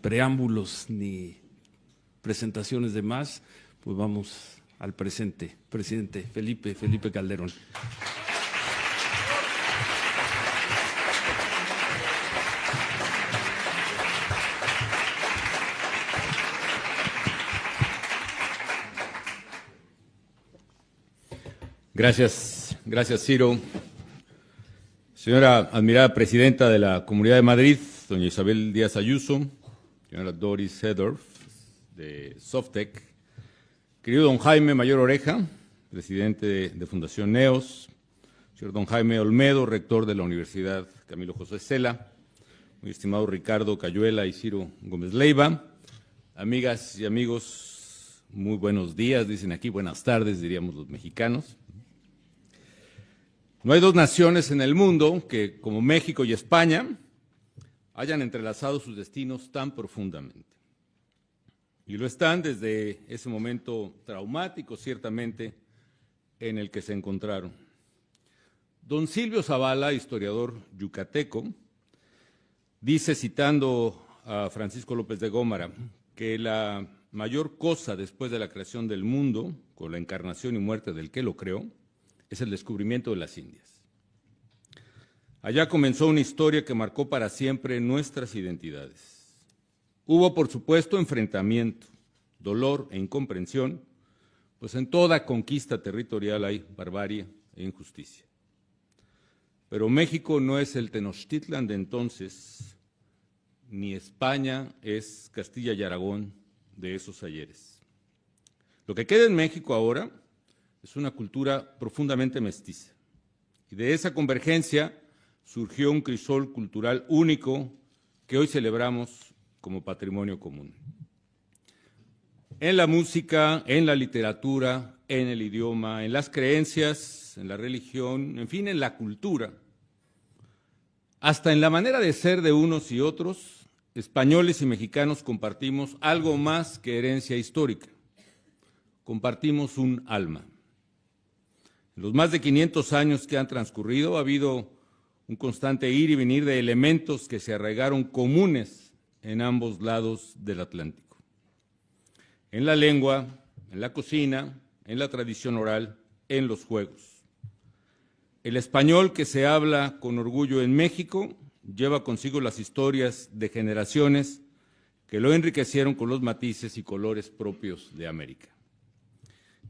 Preámbulos ni presentaciones de más, pues vamos al presente. Presidente Felipe Calderón. Gracias, Ciro. Señora admirada presidenta de la Comunidad de Madrid, doña Isabel Díaz Ayuso, señora Doris Seedorf, de Softec, querido don Jaime Mayor Oreja, presidente de Fundación NEOS, señor don Jaime Olmedo, rector de la Universidad Camilo José Cela, muy estimado Ricardo Cayuela y Ciro Gómez Leiva, amigas y amigos, muy buenos días, dicen aquí, buenas tardes, diríamos los mexicanos. No hay dos naciones en el mundo que, como México y España, hayan entrelazado sus destinos tan profundamente. Y lo están desde ese momento traumático, ciertamente, en el que se encontraron. Don Silvio Zavala, historiador yucateco, dice, citando a Francisco López de Gómara, que la mayor cosa después de la creación del mundo, con la encarnación y muerte del que lo creó, es el descubrimiento de las Indias. Allá comenzó una historia que marcó para siempre nuestras identidades. Hubo, por supuesto, enfrentamiento, dolor e incomprensión, pues en toda conquista territorial hay barbarie e injusticia. Pero México no es el Tenochtitlan de entonces, ni España es Castilla y Aragón de esos ayeres. Lo que queda en México ahora es una cultura profundamente mestiza. Y de esa convergencia surgió un crisol cultural único que hoy celebramos como patrimonio común. En la música, en la literatura, en el idioma, en las creencias, en la religión, en fin, en la cultura, hasta en la manera de ser de unos y otros, españoles y mexicanos compartimos algo más que herencia histórica. Compartimos un alma. En los más de 500 años que han transcurrido ha habido un constante ir y venir de elementos que se arraigaron comunes en ambos lados del Atlántico. En la lengua, en la cocina, en la tradición oral, en los juegos. El español que se habla con orgullo en México lleva consigo las historias de generaciones que lo enriquecieron con los matices y colores propios de América.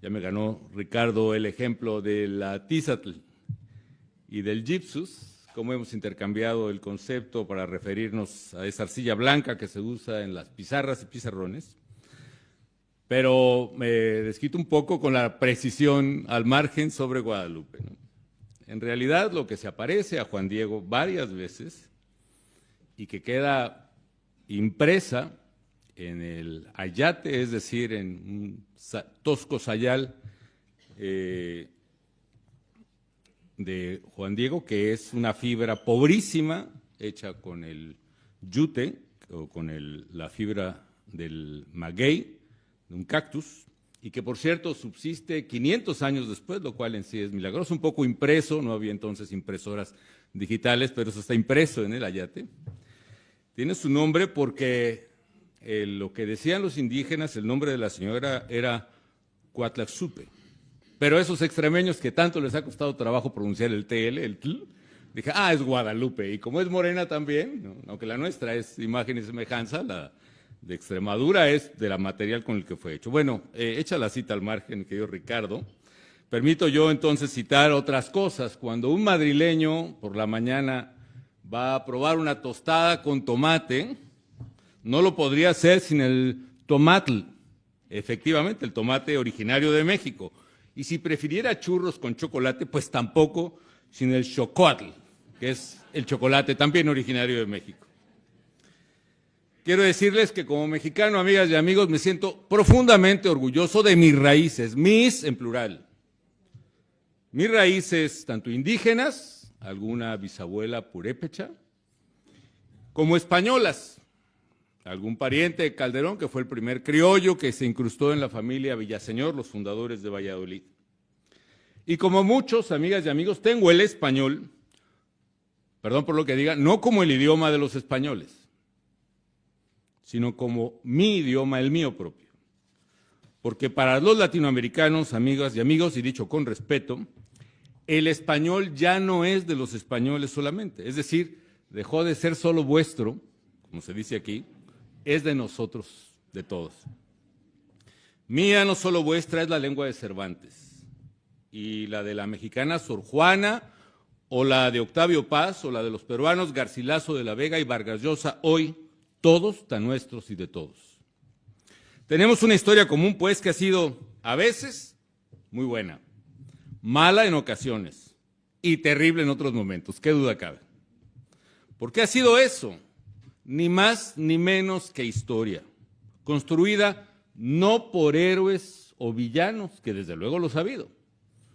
Ya me ganó Ricardo el ejemplo de la Tizatl y del Gypsus, cómo hemos intercambiado el concepto para referirnos a esa arcilla blanca que se usa en las pizarras y pizarrones, pero me desquito un poco con la precisión al margen sobre Guadalupe, ¿no? En realidad lo que se aparece a Juan Diego varias veces y que queda impresa en el ayate, es decir, en un tosco sayal de Juan Diego, que es una fibra pobrísima, hecha con el yute, o con la fibra del maguey, de un cactus, y que, por cierto, subsiste 500 años después, lo cual en sí es milagroso, un poco impreso, no había entonces impresoras digitales, pero eso está impreso en el ayate. Tiene su nombre porque lo que decían los indígenas, el nombre de la señora era Cuatlaxupe. Pero esos extremeños que tanto les ha costado trabajo pronunciar el TL, el tl, dije, es Guadalupe. Y como es morena también, ¿no? Aunque la nuestra es imagen y semejanza, la de Extremadura es de la material con el que fue hecho. Bueno, echa la cita al margen, querido Ricardo. Permito yo entonces citar otras cosas. Cuando un madrileño por la mañana va a probar una tostada con tomate, no lo podría hacer sin el tomatl, efectivamente, el tomate originario de México. Y si prefiriera churros con chocolate, pues tampoco sin el xocoatl, que es el chocolate también originario de México. Quiero decirles que como mexicano, amigas y amigos, me siento profundamente orgulloso de mis raíces, mis en plural. Mis raíces tanto indígenas, alguna bisabuela purépecha, como españolas. Algún pariente de Calderón, que fue el primer criollo que se incrustó en la familia Villaseñor, los fundadores de Valladolid. Y como muchos, amigas y amigos, tengo el español, perdón por lo que diga, no como el idioma de los españoles, sino como mi idioma, el mío propio. Porque para los latinoamericanos, amigas y amigos, y dicho con respeto, el español ya no es de los españoles solamente, es decir, dejó de ser solo vuestro, como se dice aquí, es de nosotros, de todos. Mía, no solo vuestra, es la lengua de Cervantes, y la de la mexicana Sor Juana, o la de Octavio Paz, o la de los peruanos Garcilaso de la Vega y Vargas Llosa, hoy todos tan nuestros y de todos. Tenemos una historia común, pues, que ha sido, a veces, muy buena, mala en ocasiones y terrible en otros momentos, qué duda cabe. ¿Por qué ha sido eso? Ni más ni menos que historia, construida no por héroes o villanos, que desde luego los ha habido,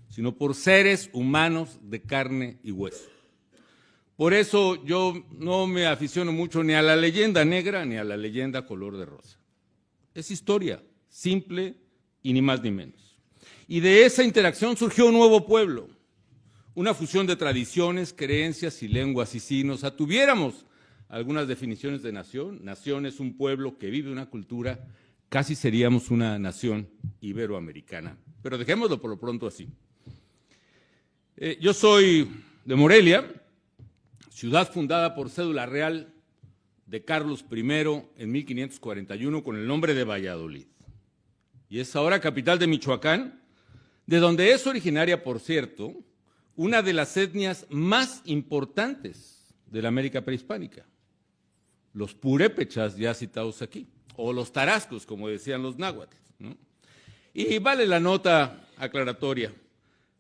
sino por seres humanos de carne y hueso. Por eso yo no me aficiono mucho ni a la leyenda negra ni a la leyenda color de rosa. Es historia, simple y ni más ni menos. Y de esa interacción surgió un nuevo pueblo, una fusión de tradiciones, creencias y lenguas. Y si nos atuviéramos algunas definiciones de nación, nación es un pueblo que vive una cultura, casi seríamos una nación iberoamericana. Pero dejémoslo por lo pronto así. Yo soy de Morelia, ciudad fundada por cédula real de Carlos I en 1541 con el nombre de Valladolid. Y es ahora capital de Michoacán, de donde es originaria, por cierto, una de las etnias más importantes de la América prehispánica, los purépechas ya citados aquí, o los tarascos, como decían los náhuatl, ¿no? Y vale la nota aclaratoria.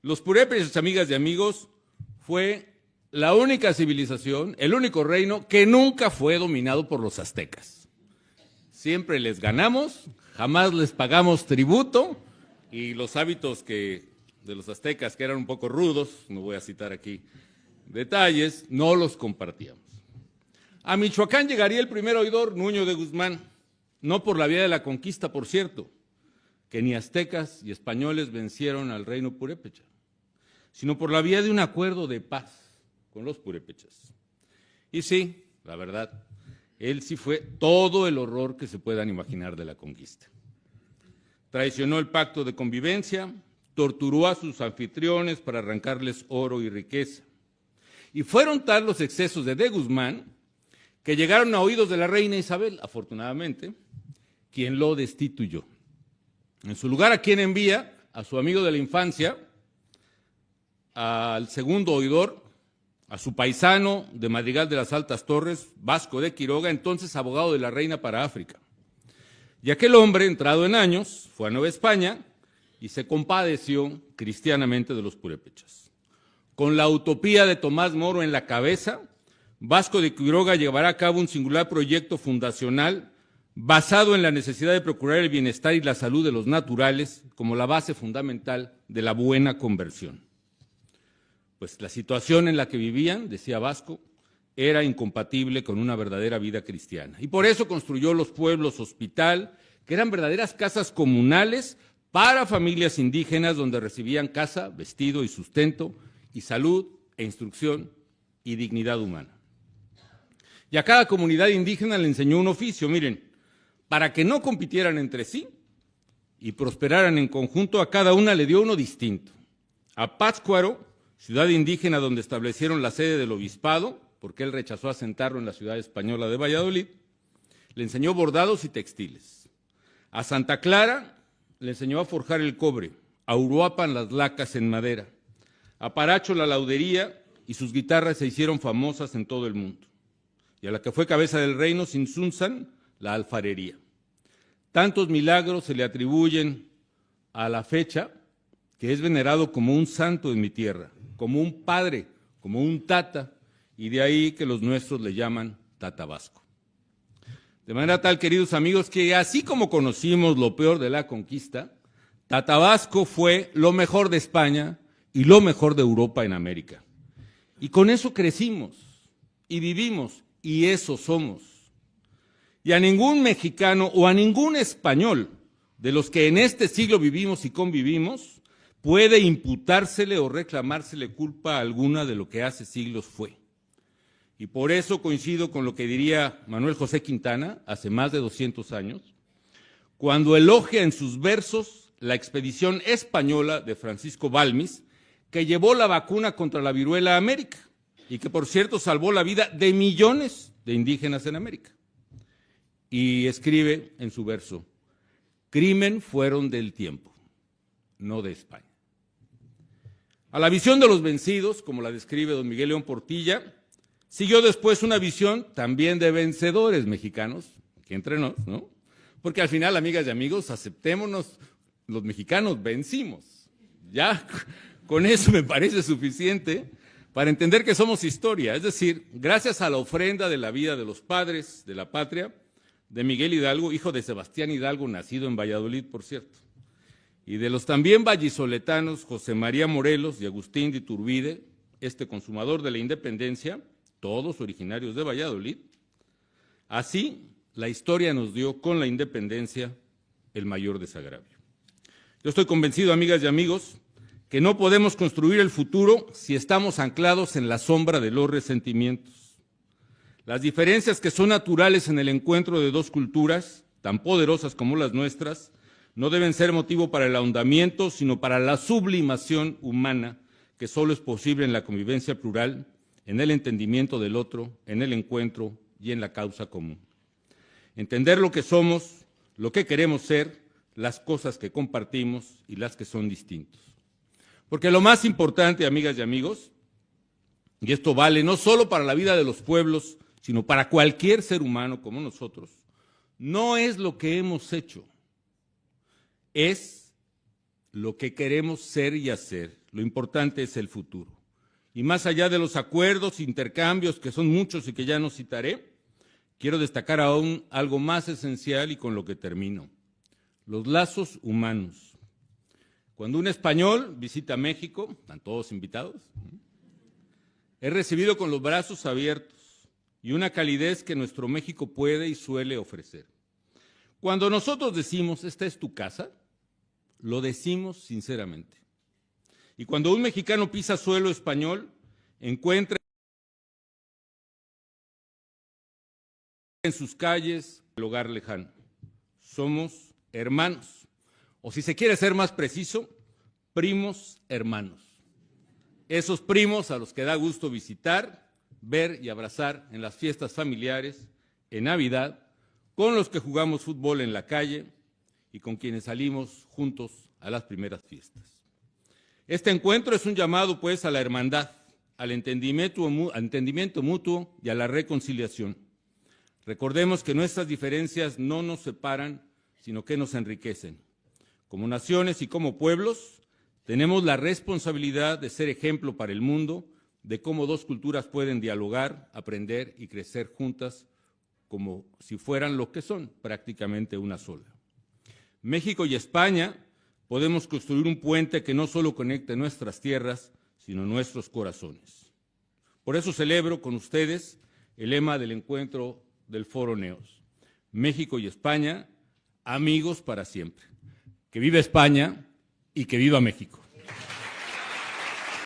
Los purépechas, amigas y amigos, fue la única civilización, el único reino que nunca fue dominado por los aztecas. Siempre les ganamos, jamás les pagamos tributo, y los hábitos de los aztecas, que eran un poco rudos, no voy a citar aquí detalles, no los compartíamos. A Michoacán llegaría el primer oidor, Nuño de Guzmán, no por la vía de la conquista, por cierto, que ni aztecas y españoles vencieron al reino purépecha, sino por la vía de un acuerdo de paz con los purépechas. Y sí, la verdad, él sí fue todo el horror que se puedan imaginar de la conquista. Traicionó el pacto de convivencia, torturó a sus anfitriones para arrancarles oro y riqueza. Y fueron tal los excesos de Guzmán que llegaron a oídos de la reina Isabel, afortunadamente, quien lo destituyó. En su lugar, ¿a quién envía? A su amigo de la infancia, al segundo oidor, a su paisano de Madrigal de las Altas Torres, Vasco de Quiroga, entonces abogado de la reina para África. Y aquel hombre, entrado en años, fue a Nueva España y se compadeció cristianamente de los purépechas. Con la utopía de Tomás Moro en la cabeza, Vasco de Quiroga llevará a cabo un singular proyecto fundacional basado en la necesidad de procurar el bienestar y la salud de los naturales como la base fundamental de la buena conversión. Pues la situación en la que vivían, decía Vasco, era incompatible con una verdadera vida cristiana. Y por eso construyó los pueblos hospital, que eran verdaderas casas comunales para familias indígenas donde recibían casa, vestido y sustento, y salud e instrucción y dignidad humana. Y a cada comunidad indígena le enseñó un oficio, miren, para que no compitieran entre sí y prosperaran en conjunto, a cada una le dio uno distinto. A Pátzcuaro, ciudad indígena donde establecieron la sede del obispado, porque él rechazó asentarlo en la ciudad española de Valladolid, le enseñó bordados y textiles. A Santa Clara le enseñó a forjar el cobre, a Uruapan las lacas en madera, a Paracho la laudería, y sus guitarras se hicieron famosas en todo el mundo. Y a la que fue cabeza del reino, Sinsunzan, la alfarería. Tantos milagros se le atribuyen a la fecha que es venerado como un santo en mi tierra, como un padre, como un tata, y de ahí que los nuestros le llaman Tata Vasco. De manera tal, queridos amigos, que así como conocimos lo peor de la conquista, Tata Vasco fue lo mejor de España y lo mejor de Europa en América. Y con eso crecimos y vivimos, y eso somos. Y a ningún mexicano o a ningún español de los que en este siglo vivimos y convivimos puede imputársele o reclamársele culpa alguna de lo que hace siglos fue. y por eso coincido con lo que diría Manuel José Quintana hace más de 200 años, cuando elogia en sus versos la expedición española de Francisco Balmis, que llevó la vacuna contra la viruela a América y que, por cierto, salvó la vida de millones de indígenas en América. Y escribe en su verso: crimen fueron del tiempo, no de España. A la visión de los vencidos, como la describe don Miguel León Portilla, siguió después una visión también de vencedores mexicanos, que entre nos, ¿no? Porque al final, amigas y amigos, aceptémonos, los mexicanos vencimos. Ya con eso me parece suficiente para entender que somos historia. Es decir, gracias a la ofrenda de la vida de los padres de la patria, de Miguel Hidalgo, hijo de Sebastián Hidalgo, nacido en Valladolid, por cierto, y de los también vallisoletanos José María Morelos y Agustín de Iturbide, este consumador de la independencia, todos originarios de Valladolid. Así, la historia nos dio con la independencia el mayor desagravio. Yo estoy convencido, amigas y amigos, que no podemos construir el futuro si estamos anclados en la sombra de los resentimientos. Las diferencias que son naturales en el encuentro de dos culturas, tan poderosas como las nuestras, no deben ser motivo para el ahondamiento, sino para la sublimación humana, que solo es posible en la convivencia plural, en el entendimiento del otro, en el encuentro y en la causa común. Entender lo que somos, lo que queremos ser, las cosas que compartimos y las que son distintos. Porque lo más importante, amigas y amigos, y esto vale no solo para la vida de los pueblos, sino para cualquier ser humano como nosotros, no es lo que hemos hecho, es lo que queremos ser y hacer. Lo importante es el futuro. Y más allá de los acuerdos, intercambios, que son muchos y que ya no citaré, quiero destacar aún algo más esencial y con lo que termino: los lazos humanos. Cuando un español visita México, están todos invitados, es recibido con los brazos abiertos y una calidez que nuestro México puede y suele ofrecer. Cuando nosotros decimos, esta es tu casa, lo decimos sinceramente. Y cuando un mexicano pisa suelo español, encuentra en sus calles el hogar lejano. Somos hermanos, o si se quiere ser más preciso, primos hermanos. Esos primos a los que da gusto visitar, ver y abrazar en las fiestas familiares, en Navidad, con los que jugamos fútbol en la calle y con quienes salimos juntos a las primeras fiestas. Este encuentro es un llamado, pues, a la hermandad, al entendimiento mutuo y a la reconciliación. Recordemos que nuestras diferencias no nos separan, sino que nos enriquecen. Como naciones y como pueblos, tenemos la responsabilidad de ser ejemplo para el mundo de cómo dos culturas pueden dialogar, aprender y crecer juntas como si fueran lo que son, prácticamente una sola. México y España podemos construir un puente que no solo conecte nuestras tierras, sino nuestros corazones. Por eso celebro con ustedes el lema del encuentro del Foro Neos: México y España, amigos para siempre. Que viva España y que viva México.